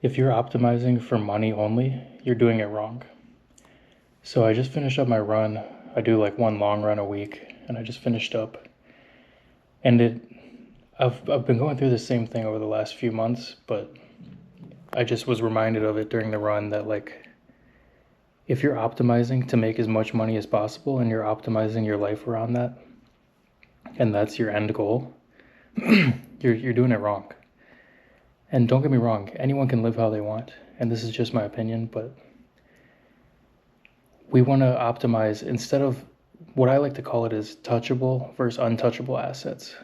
If you're optimizing for money only, you're doing it wrong. So I just finished up my run. I do like one long run a week, and I just finished up. And I've been going through the same thing over the last few months, but I just was reminded of it during the run that like if you're optimizing to make as much money as possible and you're optimizing your life around that, and that's your end goal, you're doing it wrong. And don't get me wrong, anyone can live how they want, and this is just my opinion, but we want to optimize instead of what I like to call it is touchable versus untouchable assets.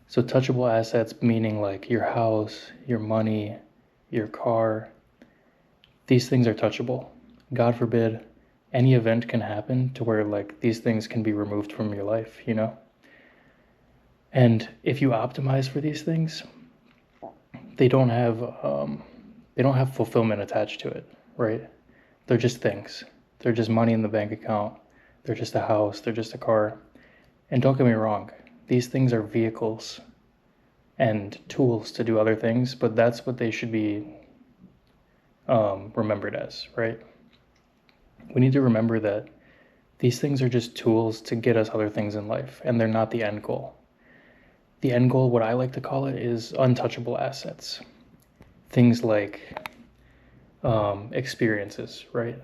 So touchable assets meaning like your house, your money, your car. These things are touchable. God forbid any event can happen to where like these things can be removed from your life, you know? And if you optimize for these things, they don't have fulfillment attached to it, right? They're just things. They're just money in the bank account. They're just a house. They're just a car. And don't get me wrong, these things are vehicles and tools to do other things, but that's what they should be remembered as, right? We need to remember that these things are just tools to get us other things in life, and they're not the end goal. The end goal, what I like to call it, is untouchable assets. Things like experiences, right?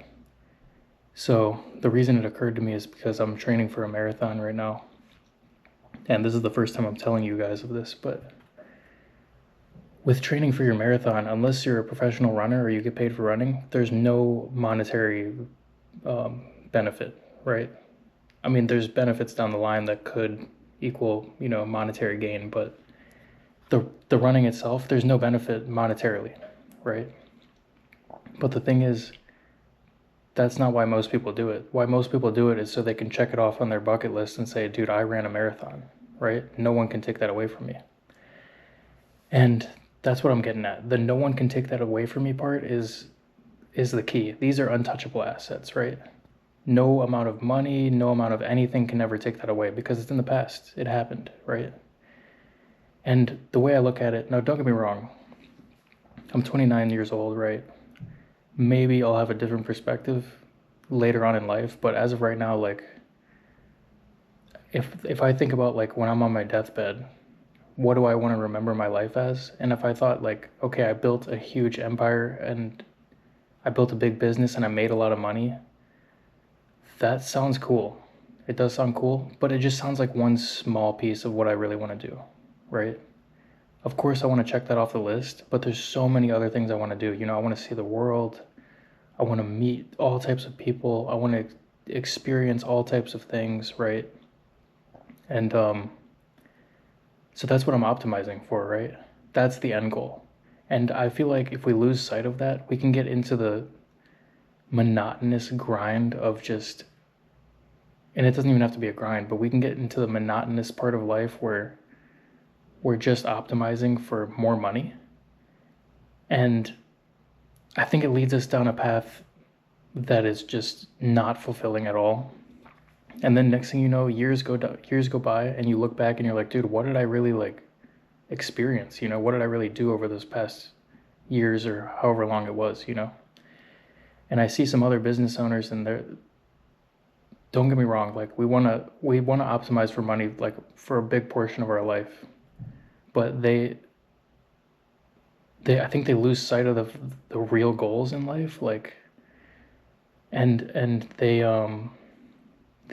So the reason it occurred to me is because I'm training for a marathon right now. And this is the first time I'm telling you guys of this, but with training for your marathon, unless you're a professional runner or you get paid for running, there's no monetary benefit, right? I mean, there's benefits down the line that could equal, monetary gain, but the running itself, there's no benefit monetarily, right? But the thing is, that's not why most people do it. Why most people do it is so they can check it off on their bucket list and say, dude, I ran a marathon, right? No one can take that away from me. And that's what I'm getting at. The no one can take that away from me part is the key. These are untouchable assets, right? No amount of money, no amount of anything can ever take that away because it's in the past. It happened, right? And the way I look at it, now don't get me wrong, I'm 29 years old, right? Maybe I'll have a different perspective later on in life, but as of right now, like if I think about like when I'm on my deathbed, what do I want to remember my life as? And if I thought like, okay, I built a huge empire and I built a big business and I made a lot of money, that sounds cool. It does sound cool, but it just sounds like one small piece of what I really want to do, right? Of course, I want to check that off the list, but there's so many other things I want to do. I want to see the world. I want to meet all types of people. I want to experience all types of things, right? And so that's what I'm optimizing for, right? That's the end goal. And I feel like if we lose sight of that, we can get into the monotonous grind of just, and it doesn't even have to be a grind, but we can get into the monotonous part of life where we're just optimizing for more money. And I think it leads us down a path that is just not fulfilling at all. And then next thing you know, years go by and you look back and you're like, dude, what did I really like experience? What did I really do over those past years or however long it was, And I see some other business owners and don't get me wrong, like we want to optimize for money like for a big portion of our life. But they I think they lose sight of the real goals in life, like and they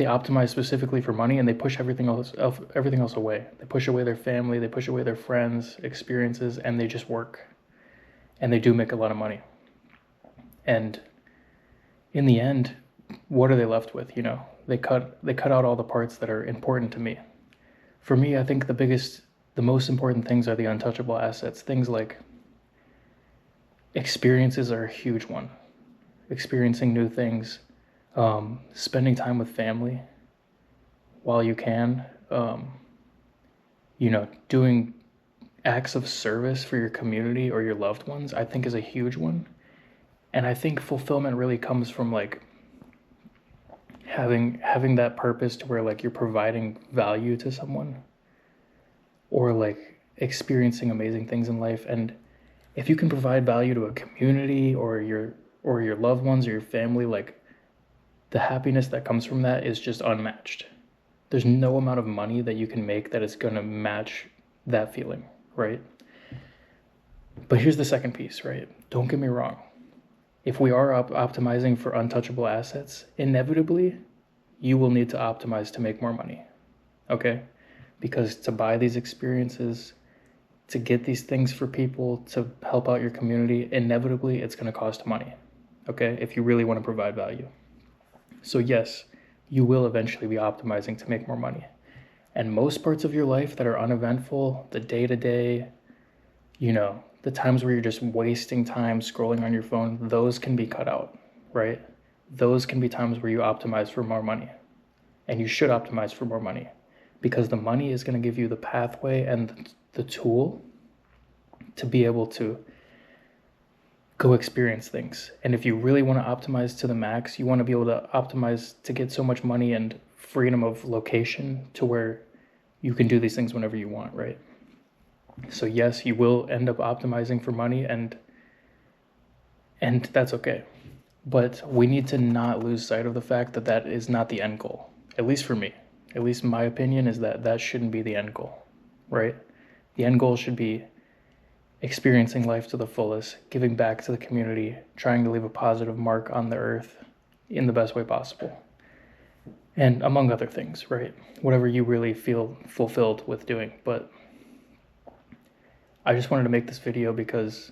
optimize specifically for money and they push everything else away. They push away their family, they push away their friends, experiences, and they just work. And they do make a lot of money. And in the end, what are they left with? They cut out all the parts that are important to me. For me, I think the most important things are the untouchable assets. Things like experiences are a huge one. Experiencing new things, spending time with family while you can, doing acts of service for your community or your loved ones, I think is a huge one. And I think fulfillment really comes from like having that purpose to where like you're providing value to someone or like experiencing amazing things in life. And if you can provide value to a community or your loved ones or your family, like the happiness that comes from that is just unmatched. There's no amount of money that you can make that is going to match that feeling, right? But here's the second piece, right? Don't get me wrong. If we are optimizing for untouchable assets, inevitably, you will need to optimize to make more money, okay? Because to buy these experiences, to get these things for people, to help out your community, inevitably, it's going to cost money, okay? If you really want to provide value. So yes, you will eventually be optimizing to make more money. And most parts of your life that are uneventful, the day-to-day, the times where you're just wasting time scrolling on your phone, those can be cut out, right? Those can be times where you optimize for more money. And you should optimize for more money because the money is going to give you the pathway and the tool to be able to go experience things. And if you really want to optimize to the max, you want to be able to optimize to get so much money and freedom of location to where you can do these things whenever you want, right? So yes, you will end up optimizing for money and that's okay. But we need to not lose sight of the fact that that is not the end goal. At least for me. At least my opinion is that that shouldn't be the end goal, right? The end goal should be experiencing life to the fullest, giving back to the community, trying to leave a positive mark on the earth in the best way possible. And among other things, right? Whatever you really feel fulfilled with doing. But I just wanted to make this video because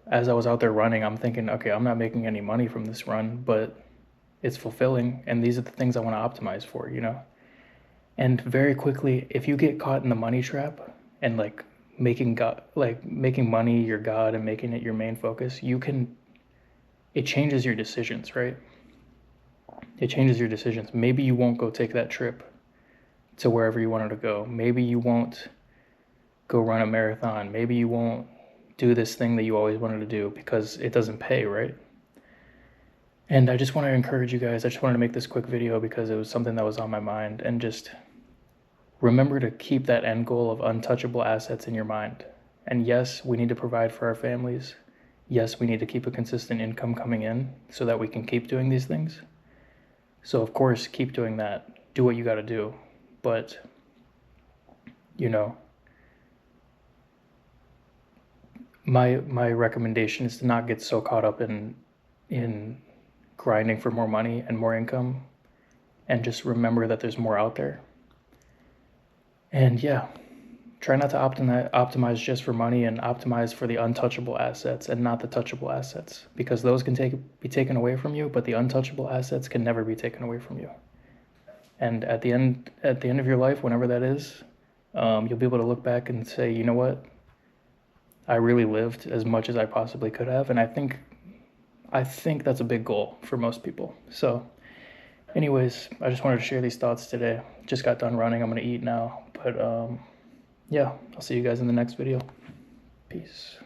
as I was out there running, I'm thinking, okay, I'm not making any money from this run, but it's fulfilling, and these are the things I want to optimize for, And very quickly, if you get caught in the money trap and making money your God and making it your main focus, it changes your decisions, right? It changes your decisions. Maybe you won't go take that trip to wherever you wanted to go. Maybe you won't go run a marathon. Maybe you won't do this thing that you always wanted to do because it doesn't pay, right? And I just want to encourage you guys. I just wanted to make this quick video because it was something that was on my mind, and just remember to keep that end goal of untouchable assets in your mind. And yes, we need to provide for our families. Yes, we need to keep a consistent income coming in so that we can keep doing these things. So of course, keep doing that. Do what you got to do. But, my recommendation is to not get so caught up in grinding for more money and more income, and just remember that there's more out there. And yeah, try not to optimize just for money, and optimize for the untouchable assets and not the touchable assets, because those can be taken away from you, but the untouchable assets can never be taken away from you. And at the end of your life, whenever that is, you'll be able to look back and say, you know what? I really lived as much as I possibly could have, and I think that's a big goal for most people. So anyways, I just wanted to share these thoughts today. Just got done running. I'm going to eat now. But yeah, I'll see you guys in the next video. Peace.